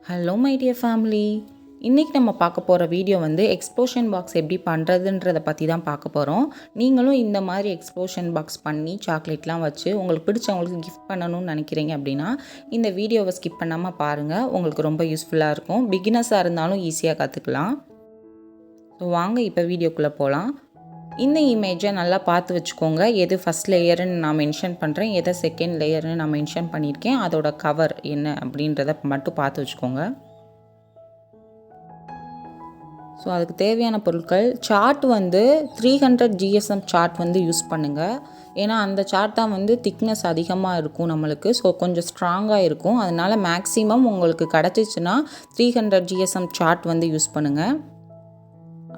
Hello my dear family. இன்றைக்கி நம்ம பார்க்க போகிற வீடியோ வந்து எக்ஸ்ப்ளோஷன் பாக்ஸ் எப்படி பண்ணுறதுன்றதை பற்றி தான் பார்க்க போகிறோம். நீங்களும் இந்த மாதிரி எக்ஸ்ப்ளோஷன் பாக்ஸ் பண்ணி சாக்லேட்லாம் வச்சு உங்களுக்கு பிடிச்சவங்களுக்கு கிஃப்ட் பண்ணணும்னு நினைக்கிறீங்க அப்படின்னா இந்த வீடியோவை ஸ்கிப் பண்ணாமல் பாருங்கள். உங்களுக்கு ரொம்ப யூஸ்ஃபுல்லாக இருக்கும். பிகினர்ஸாக இருந்தாலும் ஈஸியாக கற்றுக்கலாம். ஸோ வாங்க இப்போ வீடியோக்குள்ளே போகலாம். இந்த இமேஜை நல்லா பார்த்து வச்சுக்கோங்க. எது ஃபஸ்ட் லேயருன்னு நான் மென்ஷன் பண்ணுறேன், எதை செகண்ட் லேயர்னு நான் மென்ஷன் பண்ணியிருக்கேன். அதோட கவர் என்ன அப்படின்றத மட்டும் பார்த்து வச்சுக்கோங்க. ஸோ அதுக்கு தேவையான பொருட்கள் சார்ட் வந்து 300 GSM சார்ட் வந்து யூஸ் பண்ணுங்கள். ஏன்னா அந்த சார்ட் தான் வந்து திக்னஸ் அதிகமாக இருக்கும் நம்மளுக்கு. ஸோ கொஞ்சம் ஸ்ட்ராங்காக இருக்கும். அதனால் மேக்ஸிமம் உங்களுக்கு கிடச்சிச்சின்னா 300 GSM சார்ட் வந்து யூஸ் பண்ணுங்கள்.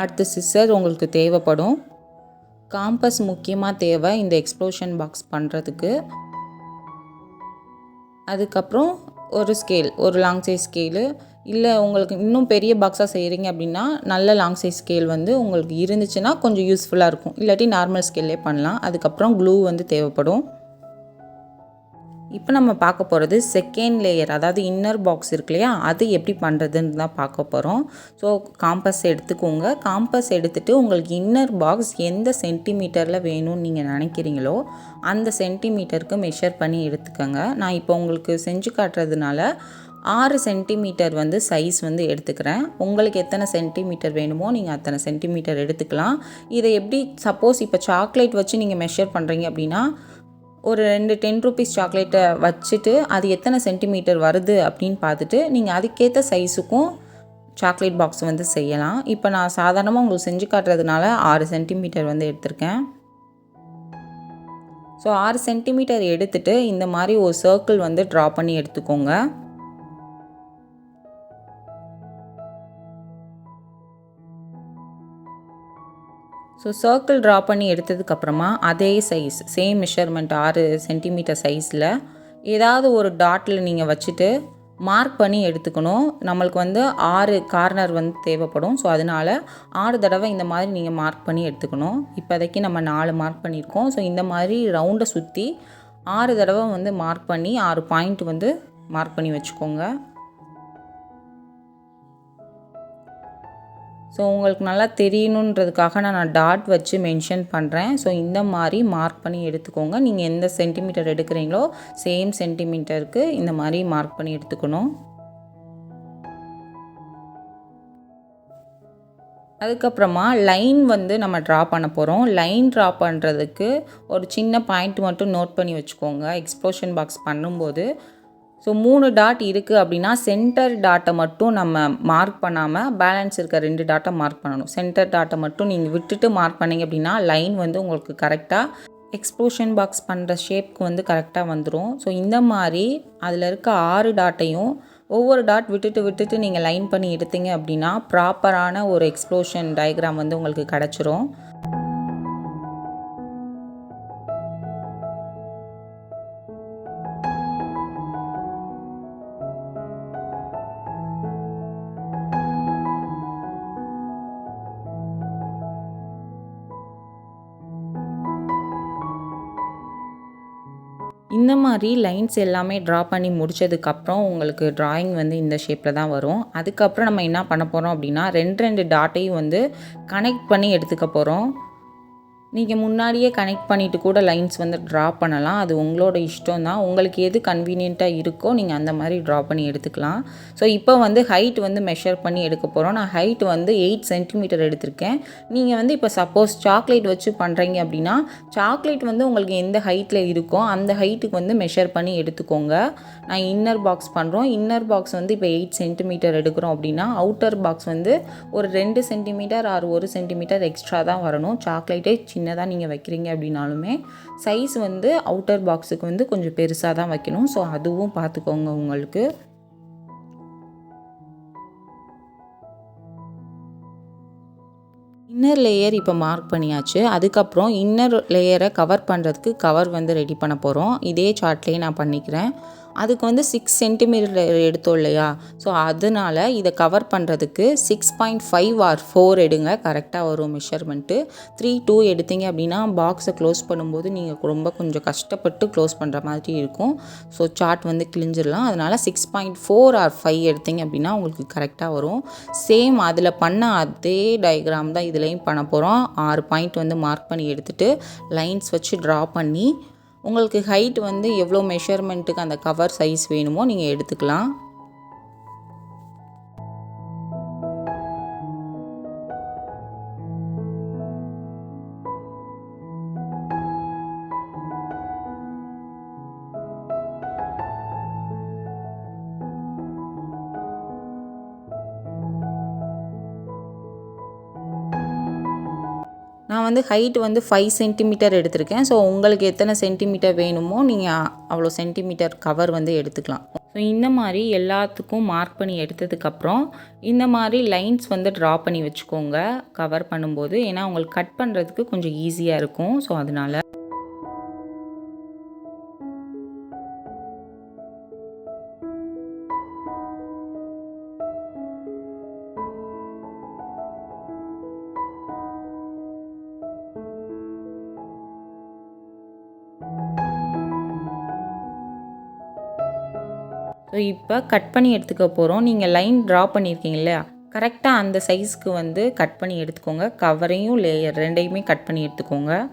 அடுத்து சிசர் உங்களுக்கு தேவைப்படும். காம்பஸ் முக்கியமாக தேவை இந்த எக்ஸ்ப்ளோஷன் பாக்ஸ் பண்ணுறதுக்கு. அதுக்கப்புறம் ஒரு ஸ்கேல், ஒரு லாங் சைஸ் ஸ்கேலு, இல்லை உங்களுக்கு இன்னும் பெரிய பாக்ஸாக செய்கிறீங்க அப்படின்னா நல்ல லாங் சைஸ் ஸ்கேல் வந்து உங்களுக்கு இருந்துச்சுன்னா கொஞ்சம் யூஸ்ஃபுல்லாக இருக்கும். இல்லாட்டி நார்மல் ஸ்கேல்லே பண்ணலாம். அதுக்கப்புறம் க்ளூ வந்து தேவைப்படும். இப்போ நம்ம பார்க்க போகிறது செகண்ட் லேயர், அதாவது இன்னர் பாக்ஸ் இருக்கு இல்லையா, அது எப்படி பண்ணுறதுன்னு தான் பார்க்க போகிறோம். ஸோ காம்பஸ் எடுத்துக்கோங்க. காம்பஸ் எடுத்துகிட்டு உங்களுக்கு இன்னர் பாக்ஸ் எந்த சென்டிமீட்டரில் வேணும்னு நீங்கள் நினைக்கிறீங்களோ அந்த சென்டிமீட்டருக்கு மெஷர் பண்ணி எடுத்துக்கோங்க. நான் இப்போ உங்களுக்கு செஞ்சு காட்டுறதுனால 6 சென்டிமீட்டர் வந்து சைஸ் வந்து எடுத்துக்கிறேன். உங்களுக்கு எத்தனை சென்டிமீட்டர் வேணுமோ நீங்கள் அத்தனை சென்டிமீட்டர் எடுத்துக்கலாம். இதை எப்படி சப்போஸ் இப்போ சாக்லேட் வச்சு நீங்கள் மெஷர் பண்ணுறீங்க அப்படின்னா ஒரு 2 10 ரூபீஸ் சாக்லேட்டை வச்சுட்டு அது எத்தனை சென்டிமீட்டர் வருது அப்படின்னு பார்த்துட்டு நீங்கள் அதுக்கேற்ற சைஸுக்கும் சாக்லேட் பாக்ஸ் வந்து செய்யலாம். இப்போ நான் சாதாரணமாக உங்களுக்கு செஞ்சு காட்டுறதுனால 6 சென்டிமீட்டர் வந்து எடுத்திருக்கேன். ஸோ 6 சென்டிமீட்டர் எடுத்துகிட்டு இந்த மாதிரி ஒரு சர்க்கிள் வந்து ட்ரா பண்ணி எடுத்துக்கோங்க. ஸோ சர்க்கிள் ட்ரா பண்ணி எடுத்ததுக்கப்புறமா அதே சைஸ், சேம் மெஷர்மெண்ட் 6 சென்டிமீட்டர் சைஸில் ஏதாவது ஒரு டாட்டில் நீங்கள் வச்சுட்டு மார்க் பண்ணி எடுத்துக்கணும். நம்மளுக்கு வந்து 6 கார்னர் வந்து தேவைப்படும். ஸோ அதனால் 6 தடவை இந்த மாதிரி நீங்கள் மார்க் பண்ணி எடுத்துக்கணும். இப்போதைக்கு நம்ம 4 மார்க் பண்ணியிருக்கோம். ஸோ இந்த மாதிரி ரவுண்டை சுற்றி 6 தடவை வந்து மார்க் பண்ணி 6 பாயிண்ட் வந்து மார்க் பண்ணி வச்சுக்கோங்க. ஸோ உங்களுக்கு நல்லா தெரியணுன்றதுக்காக நான் டாட் வச்சு மென்ஷன் பண்ணுறேன். ஸோ இந்த மாதிரி மார்க் பண்ணி எடுத்துக்கோங்க. நீங்கள் எந்த சென்டிமீட்டர் எடுக்கிறீங்களோ சேம் சென்டிமீட்டருக்கு இந்த மாதிரி மார்க் பண்ணி எடுத்துக்கணும். அதுக்கப்புறமா லைன் வந்து நம்ம ட்ரா பண்ண போகிறோம். லைன் ட்ரா பண்ணுறதுக்கு ஒரு சின்ன பாயிண்ட் மட்டும் நோட் பண்ணி வச்சுக்கோங்க. எக்ஸ்ப்ளோஷன் பாக்ஸ் பண்ணும்போது ஸோ 3 டாட் இருக்குது அப்படின்னா சென்டர் டாட்டை மட்டும் நம்ம மார்க் பண்ணாமல் பேலன்ஸ் இருக்க 2 டாட்டை மார்க் பண்ணணும். சென்டர் டாட்டை மட்டும் நீங்கள் விட்டுட்டு மார்க் பண்ணிங்க அப்படின்னா லைன் வந்து உங்களுக்கு கரெக்டாக எக்ஸ்ப்ளோஷன் பாக்ஸ் பண்ணுற ஷேப்க்கு வந்து கரெக்டாக வந்துடும். ஸோ இந்த மாதிரி அதில் இருக்க 6 டாட்டையும் ஒவ்வொரு டாட் விட்டுட்டு நீங்கள் லைன் பண்ணி எடுத்தீங்க அப்படின்னா ப்ராப்பரான ஒரு எக்ஸ்ப்ளோஷன் டயக்ராம் வந்து உங்களுக்கு கிடச்சிரும். இந்த மாதிரி லைன்ஸ் எல்லாமே ட்ரா பண்ணி முடித்ததுக்கப்புறம் உங்களுக்கு ட்ராயிங் வந்து இந்த ஷேப்பில் தான் வரும். அதுக்கப்புறம் நம்ம என்ன பண்ண போகிறோம் அப்படின்னா 2 டாட்டையும் வந்து கனெக்ட் பண்ணி எடுத்துக்க போகிறோம். நீங்கள் முன்னாடியே கனெக்ட் பண்ணிவிட்டு கூட லைன்ஸ் வந்து ட்ரா பண்ணலாம். அது உங்களோட இஷ்டம் தான். உங்களுக்கு எது கன்வீனியண்ட்டாக இருக்கோ நீங்கள் அந்த மாதிரி ட்ரா பண்ணி எடுத்துக்கலாம். ஸோ இப்போ வந்து ஹைட் வந்து மெஷர் பண்ணி எடுக்க போகிறோம். நான் ஹைட் வந்து 8 சென்டிமீட்டர் எடுத்திருக்கேன். நீங்கள் வந்து இப்போ சப்போஸ் சாக்லேட் வச்சு பண்ணுறீங்க அப்படின்னா சாக்லேட் வந்து உங்களுக்கு எந்த ஹைட்டில் இருக்கோ அந்த ஹைட்டுக்கு வந்து மெஷர் பண்ணி எடுத்துக்கோங்க. நான் இன்னர் பாக்ஸ் பண்ணுறோம். இன்னர் பாக்ஸ் வந்து இப்போ 8 சென்டிமீட்டர் எடுக்கிறோம் அப்படின்னா அவுட்டர் பாக்ஸ் வந்து ஒரு 2 சென்டிமீட்டர் ஆர் 1 சென்டிமீட்டர் எக்ஸ்ட்ரா தான் வரணும். சாக்லேட்டே சின்னதாக நீங்கள் வைக்கிறீங்க அப்படின்னாலுமே சைஸ் வந்து அவுட்டர் பாக்ஸுக்கு வந்து கொஞ்சம் பெருசாக தான் வைக்கணும். ஸோ அதுவும் பார்த்துக்கோங்க உங்களுக்கு. இன்னர் லேயர் இப்போ மார்க் பண்ணியாச்சு. அதுக்கப்புறம் இன்னர் லேயரை கவர் பண்ணுறதுக்கு கவர் வந்து ரெடி பண்ண போகிறோம். இதே சார்ட்லேயே நான் பண்ணிக்கிறேன். அதுக்கு வந்து 6 சென்டிமீட்டர் எடுத்தோம் இல்லையா, ஸோ அதனால் இதை கவர் பண்ணுறதுக்கு 6.5 ஆர் 4 எடுங்க, கரெக்டாக வரும் மெஷர்மெண்ட்டு. 3, 2 எடுத்தீங்க அப்படின்னா பாக்ஸை க்ளோஸ் பண்ணும்போது நீங்கள் ரொம்ப கொஞ்சம் கஷ்டப்பட்டு க்ளோஸ் பண்ணுற மாதிரி இருக்கும். ஸோ சார்ட் வந்து கிழிஞ்சிடலாம். அதனால் 6.4 ஆர் 5 எடுத்தீங்க அப்படின்னா உங்களுக்கு கரெக்டாக வரும். சேம் அதில் பண்ண அதே டயக்ராம் தான் இதுலேயும் பண்ண போகிறோம். 6 பாயிண்ட் வந்து மார்க் பண்ணி எடுத்துகிட்டு லைன்ஸ் வச்சு ட்ரா பண்ணி உங்களுக்கு ஹைட் வந்து எவ்வளோ மெஷர்மெண்ட்டுக்கு அந்த கவர் சைஸ் வேணுமோ நீங்கள் எடுத்துக்கலாம். நான் வந்து ஹைட் வந்து 5 சென்டிமீட்டர் எடுத்திருக்கேன். ஸோ உங்களுக்கு எத்தனை சென்டிமீட்டர் வேணுமோ நீங்கள் அவ்வளோ சென்டிமீட்டர் கவர் வந்து எடுத்துக்கலாம். ஸோ இந்த மாதிரி எல்லாத்துக்கும் மார்க் பண்ணி எடுத்ததுக்கப்புறம் இந்த மாதிரி லைன்ஸ் வந்து ட்ரா பண்ணி வச்சுக்கோங்க கவர் பண்ணும்போது. ஏன்னா உங்களுக்கு கட் பண்ணுறதுக்கு கொஞ்சம் ஈஸியாக இருக்கும். ஸோ அதனால் ஸோ இப்போ கட் பண்ணி எடுத்துக்க போகிறோம். நீங்கள் லைன் ட்ரா பண்ணியிருக்கீங்க இல்லையா, கரெக்டாக அந்த சைஸ்க்கு வந்து கட் பண்ணி எடுத்துக்கோங்க. கவரையும் லேயர் ரெண்டையுமே கட் பண்ணி எடுத்துக்கோங்க.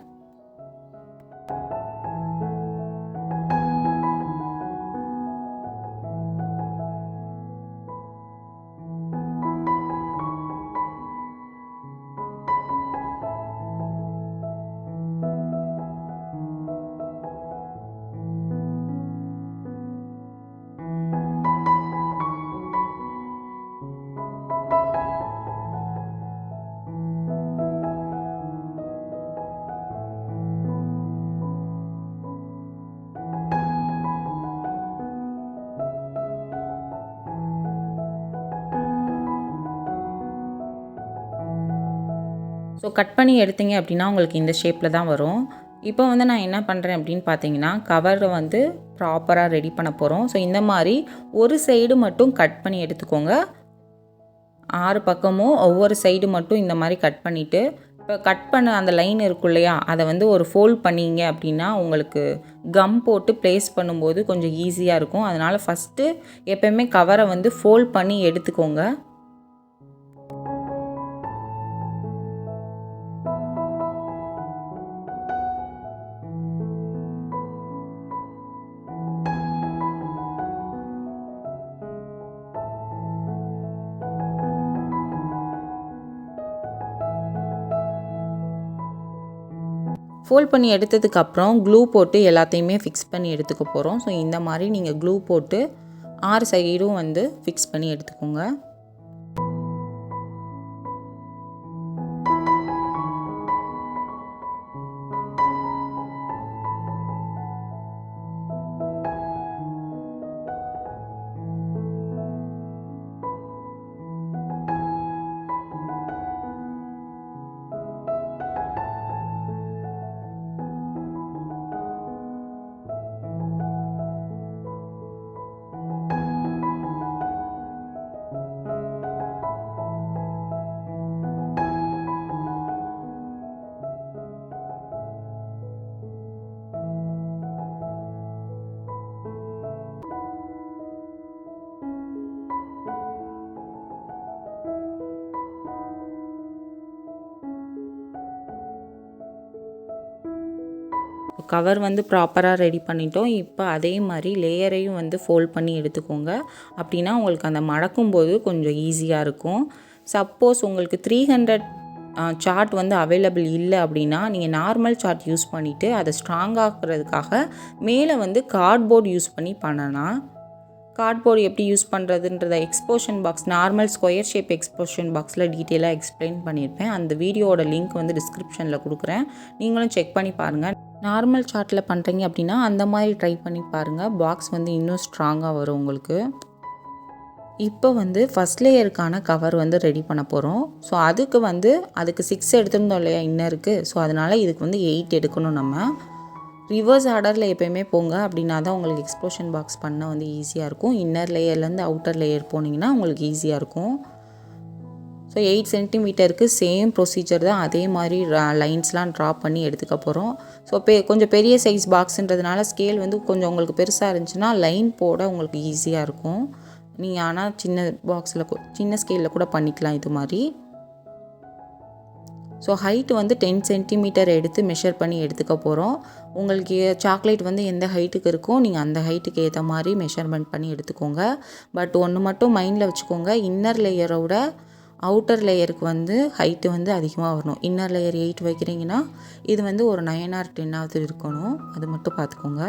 ஸோ கட் பண்ணி எடுத்தீங்க அப்படின்னா உங்களுக்கு இந்த ஷேப்பில் தான் வரும். இப்போ வந்து நான் என்ன பண்ணுறேன் அப்படின்னு பார்த்தீங்கன்னா, கவரை வந்து ப்ராப்பராக ரெடி பண்ண போகிறோம். ஸோ இந்த மாதிரி ஒரு சைடு மட்டும் கட் பண்ணி எடுத்துக்கோங்க. 6 பக்கமும் ஒவ்வொரு சைடு மட்டும் இந்த மாதிரி கட் பண்ணிவிட்டு, இப்போ கட் பண்ண அந்த லைன் இருக்கும் இல்லையா, அதை வந்து ஒரு ஃபோல்ட் பண்ணிங்க அப்படின்னா உங்களுக்கு கம் போட்டு ப்ளேஸ் பண்ணும்போது கொஞ்சம் ஈஸியாக இருக்கும். அதனால் ஃபஸ்ட்டு எப்போயுமே கவரை வந்து ஃபோல்ட் பண்ணி எடுத்துக்கோங்க. ஃபோல்ட் பண்ணி எடுத்ததுக்கப்புறம் க்ளூ போட்டு எல்லாத்தையுமே ஃபிக்ஸ் பண்ணி எடுத்துக்க போகிறோம். ஸோ இந்த மாதிரி நீங்கள் க்ளூ போட்டு 6 சைடும் வந்து ஃபிக்ஸ் பண்ணி எடுத்துக்கோங்க. கவர் வந்து ப்ராப்பராக ரெடி பண்ணிட்டோம். இப்போ அதே மாதிரி லேயரையும் வந்து ஃபோல்ட் பண்ணி எடுத்துக்கோங்க. அப்படின்னா உங்களுக்கு அந்த மடக்கும்போது கொஞ்சம் ஈஸியாக இருக்கும். சப்போஸ் உங்களுக்கு 300 சார்ட் வந்து அவைலபிள் இல்லை அப்படின்னா நீங்கள் நார்மல் சார்ட் யூஸ் பண்ணிவிட்டு அதை ஸ்ட்ராங் ஆக்குறதுக்காக மேலே வந்து கார்ட்போர்ட் யூஸ் பண்ணி பண்ணலாம். கார்ட்போர்டு எப்படி யூஸ் பண்ணுறதுன்றத exposure box, normal square shape exposure பாக்ஸில் டீட்டெயிலாக எக்ஸ்பிளைன் பண்ணியிருப்பேன். அந்த வீடியோவோட லிங்க் வந்து டிஸ்கிரிப்ஷனில் கொடுக்குறேன், நீங்களும் செக் பண்ணி பாருங்கள். நார்மல் சார்ட்டில் பண்ணுறீங்க அப்படின்னா அந்த மாதிரி ட்ரை பண்ணி பாருங்கள். பாக்ஸ் வந்து இன்னும் ஸ்ட்ராங்காக வரும் உங்களுக்கு. இப்போ வந்து ஃபஸ்ட் லேயருக்கான கவர் வந்து ரெடி பண்ண போகிறோம். ஸோ அதுக்கு 6 எடுத்துருந்தோம் இல்லையா இன்னருக்கு. ஸோ அதனால் இதுக்கு வந்து 8 எடுக்கணும். நம்ம ரிவர்ஸ் ஆர்டரில் எப்போயுமே போங்க. அப்படின்னா தான் உங்களுக்கு எக்ஸ்ப்ளோஷன் பாக்ஸ் பண்ண வந்து ஈஸியாக இருக்கும். இன்னர் லேயர்லேருந்து அவுட்டர் லேயர் போனீங்கன்னா உங்களுக்கு ஈஸியாக இருக்கும். ஸோ 8 சென்டிமீட்டருக்கு சேம் ப்ரொசீஜர் தான். அதே மாதிரி லைன்ஸ்லாம் ட்ரா பண்ணி எடுத்துக்க போகிறோம். ஸோ கொஞ்சம் பெரிய சைஸ் பாக்ஸுன்றதுனால ஸ்கேல் வந்து கொஞ்சம் உங்களுக்கு பெருசாக இருந்துச்சுன்னா லைன் போட உங்களுக்கு ஈஸியாக இருக்கும். நீங்கள் ஆனால் சின்ன பாக்ஸில் சின்ன ஸ்கேலில் கூட பண்ணிக்கலாம் இது மாதிரி. ஸோ ஹைட்டு வந்து 10 சென்டிமீட்டர் எடுத்து மெஷர் பண்ணி எடுத்துக்க போகிறோம். உங்களுக்கு சாக்லேட் வந்து எந்த ஹைட்டுக்கு இருக்கோ நீங்கள் அந்த ஹைட்டுக்கு ஏற்ற மாதிரி மெஷர்மெண்ட் பண்ணி எடுத்துக்கோங்க. பட் ஒன்று மட்டும் மைண்டில் வச்சுக்கோங்க, இன்னர் லேயரோட அவுட்டர் லேயருக்கு வந்து ஹைட்டு வந்து அதிகமாக வரணும். இன்னர் லேயர் 8 வைக்கிறீங்கன்னா இது வந்து ஒரு 9 or 10 இருக்கணும். அது மட்டும் பார்த்துக்கோங்க.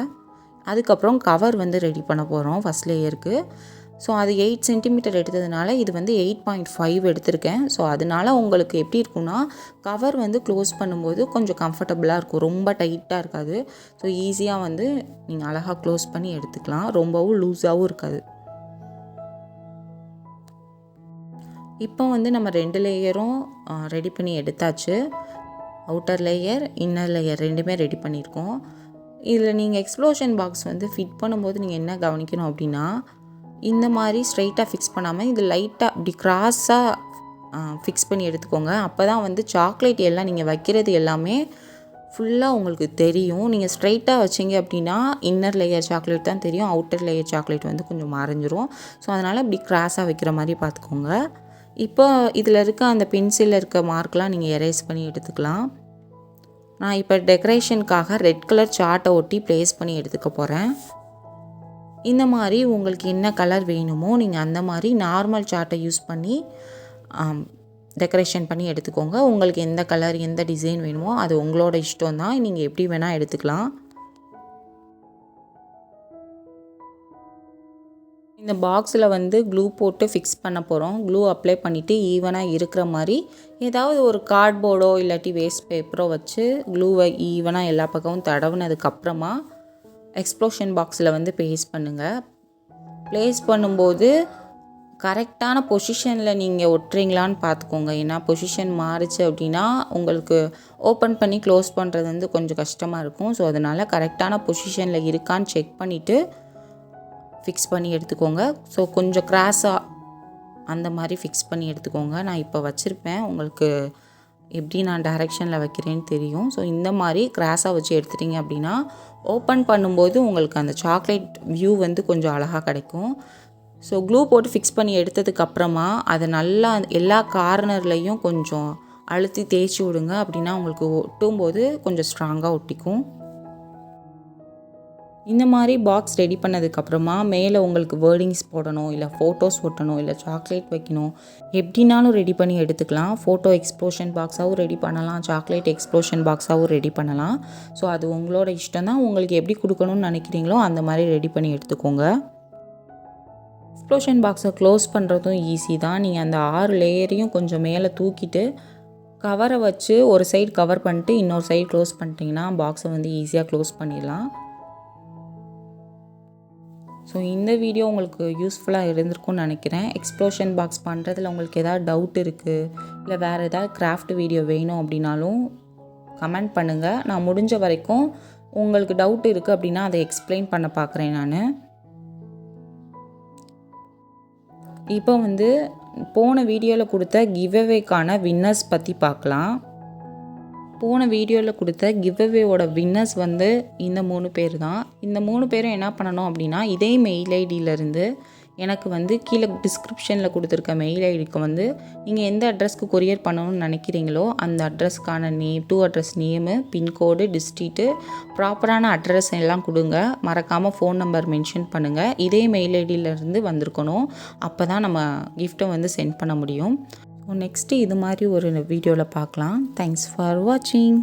அதுக்கப்புறம் கவர் வந்து ரெடி பண்ண போகிறோம் ஃபஸ்ட் லேயருக்கு. ஸோ அது 8 சென்டிமீட்டர் எடுத்ததுனால இது வந்து 8.5 எடுத்திருக்கேன். ஸோ அதனால உங்களுக்கு எப்படி இருக்குன்னா கவர் வந்து க்ளோஸ் பண்ணும்போது கொஞ்சம் கம்ஃபர்டபுளாக இருக்கும். ரொம்ப டைட்டாக இருக்காது. ஸோ ஈஸியாக வந்து நீங்கள் அழகாக க்ளோஸ் பண்ணி எடுத்துக்கலாம். ரொம்பவும் லூஸாகவும் இருக்காது. இப்போ வந்து நம்ம 2 லேயரும் ரெடி பண்ணி எடுத்தாச்சு. அவுட்டர் லேயர், இன்னர் லேயர் ரெண்டுமே ரெடி பண்ணியிருக்கோம். இதில் நீங்கள் எக்ஸ்ப்ளோஷன் பாக்ஸ் வந்து ஃபிட் பண்ணும்போது நீங்கள் என்ன கவனிக்கணும் அப்படின்னா, இந்த மாதிரி ஸ்ட்ரைட்டாக ஃபிக்ஸ் பண்ணாமல் இது லைட்டாக இப்படி கிராஸாக ஃபிக்ஸ் பண்ணி எடுத்துக்கோங்க. அப்போ தான் வந்து சாக்லேட் எல்லாம் நீங்கள் வைக்கிறது எல்லாமே ஃபுல்லாக உங்களுக்கு தெரியும். நீங்கள் ஸ்ட்ரைட்டாக வச்சிங்க அப்படின்னா இன்னர் லேயர் சாக்லேட் தான் தெரியும், அவுட்டர் லேயர் சாக்லேட் வந்து கொஞ்சம் மறைஞ்சிரும். ஸோ அதனால் இப்படி கிராஸாக வைக்கிற மாதிரி பார்த்துக்கோங்க. இப்போ இதில் இருக்க அந்த பென்சிலில் இருக்க மார்க்லாம் நீங்கள் எரேஸ் பண்ணி எடுத்துக்கலாம். நான் இப்போ டெக்கரேஷனுக்காக ரெட் கலர் சார்ட்டை ஒட்டி ப்ளேஸ் பண்ணி எடுத்துக்க போகிறேன். இந்த மாதிரி உங்களுக்கு என்ன கலர் வேணுமோ நீங்கள் அந்த மாதிரி நார்மல் சார்ட்டை யூஸ் பண்ணி டெக்கரேஷன் பண்ணி எடுத்துக்கோங்க. உங்களுக்கு எந்த கலர் எந்த டிசைன் வேணுமோ அது உங்களோட இஷ்டம் தான். நீங்கள் எப்படி வேணால் எடுத்துக்கலாம். இந்த பாக்ஸில் வந்து க்ளூ போட்டு ஃபிக்ஸ் பண்ண போகிறோம். க்ளூ அப்ளை பண்ணிவிட்டு ஈவனாக இருக்கிற மாதிரி ஏதாவது ஒரு கார்ட்போர்டோ இல்லாட்டி வேஸ்ட் பேப்பரோ வச்சு க்ளூவை ஈவனாக எல்லா பக்கமும் தடவுனதுக்கப்புறமா எக்ஸ்ப்ளோஷன் பாக்ஸில் வந்து ப்ளேஸ் பண்ணுங்கள். ப்ளேஸ் பண்ணும்போது கரெக்டான பொசிஷனில் நீங்கள் ஒட்டுறீங்களான்னு பார்த்துக்கோங்க. ஏன்னா பொசிஷன் மாறிச்சு அப்படின்னா உங்களுக்கு ஓப்பன் பண்ணி க்ளோஸ் பண்ணுறது வந்து கொஞ்சம் கஷ்டமாக இருக்கும். ஸோ அதனால் கரெக்டான பொசிஷனில் இருக்கான்னு செக் பண்ணிவிட்டு ஃபிக்ஸ் பண்ணி எடுத்துக்கோங்க. ஸோ கொஞ்சம் கிராஸாக அந்த மாதிரி ஃபிக்ஸ் பண்ணி எடுத்துக்கோங்க. நான் இப்போ வச்சுருப்பேன், உங்களுக்கு எப்படி நான் டைரெக்ஷனில் வைக்கிறேன்னு தெரியும். ஸோ இந்த மாதிரி கிராஸாக வச்சு எடுத்துட்டிங்க அப்படின்னா ஓப்பன் பண்ணும்போது உங்களுக்கு அந்த சாக்லேட் வியூ வந்து கொஞ்சம் அழகாக கிடைக்கும். ஸோ க்ளூ போட்டு ஃபிக்ஸ் பண்ணி எடுத்ததுக்கப்புறமா அதை நல்லா எல்லா கார்னர்லேயும் கொஞ்சம் அழுத்தி தேய்ச்சி விடுங்க. அப்படின்னா உங்களுக்கு ஒட்டும்போது கொஞ்சம் ஸ்ட்ராங்காக ஒட்டிக்கும். இந்த மாதிரி பாக்ஸ் ரெடி பண்ணதுக்கப்புறமா மேலே உங்களுக்கு வேர்டிங்ஸ் போடணும், இல்லை ஃபோட்டோஸ் ஒட்டணும், இல்லை சாக்லேட் வைக்கணும், எப்படினாலும் ரெடி பண்ணி எடுத்துக்கலாம். ஃபோட்டோ எக்ஸ்ப்ளோஷன் பாக்ஸாகவும் ரெடி பண்ணலாம், சாக்லேட் எக்ஸ்ப்ளோஷன் பாக்ஸாகவும் ரெடி பண்ணலாம். ஸோ அது உங்களோட இஷ்டம் தான். உங்களுக்கு எப்படி கொடுக்கணும்னு நினைக்கிறீங்களோ அந்த மாதிரி ரெடி பண்ணி எடுத்துக்கோங்க. எக்ஸ்ப்ளோஷன் பாக்ஸை க்ளோஸ் பண்ணுறதும் ஈஸி தான். நீங்கள் அந்த 6 லேயரையும் கொஞ்சம் மேலே தூக்கிட்டு கவரை வச்சு ஒரு சைடு கவர் பண்ணிட்டு இன்னொரு சைடு க்ளோஸ் பண்ணிட்டீங்கன்னா பாக்ஸை வந்து ஈஸியாக க்ளோஸ் பண்ணிடலாம். ஸோ இந்த வீடியோ உங்களுக்கு யூஸ்ஃபுல்லாக இருந்திருக்கும்னு நினைக்கிறேன். எக்ஸ்ப்ளோஷன் பாக்ஸ் பண்ணுறதுல உங்களுக்கு ஏதாவது டவுட் இருக்குது, இல்லை வேறு ஏதாவது கிராஃப்ட் வீடியோ வேணும் அப்படின்னாலும் கமெண்ட் பண்ணுங்கள். நான் முடிஞ்ச வரைக்கும் உங்களுக்கு டவுட் இருக்குது அப்படின்னா அதை எக்ஸ்பிளைன் பண்ண பார்க்குறேன் நான். இப்போ வந்து போன வீடியோவில் கொடுத்த கிவ்அவேக்கான வின்னர்ஸ் பற்றி பார்க்கலாம். போன வீடியோவில் கொடுத்த கிவ்அவேவோட வின்னர்ஸ் வந்து இந்த 3 பேர் தான். இந்த 3 பேரும் என்ன பண்ணணும் அப்படின்னா இதே மெயில் ஐடியிலேருந்து எனக்கு வந்து கீழே டிஸ்கிரிப்ஷனில் கொடுத்துருக்க மெயில் ஐடிக்கு வந்து நீங்கள் எந்த அட்ரஸ்க்கு கொரியர் பண்ணணும்னு நினைக்கிறீங்களோ அந்த அட்ரஸ்க்கான name, to address name, pincode, district, ப்ராப்பரான அட்ரஸ் எல்லாம் கொடுங்க. மறக்காமல் ஃபோன் நம்பர் மென்ஷன் பண்ணுங்கள். இதே மெயில் ஐடியிலேருந்து வந்திருக்கணும். அப்போ தான் நம்ம கிஃப்ட்டை வந்து சென்ட் பண்ண முடியும். நெக்ஸ்ட்டு இது மாதிரி ஒரு வீடியோவில் பார்க்கலாம். தேங்க்ஸ் ஃபார் வாட்சிங்.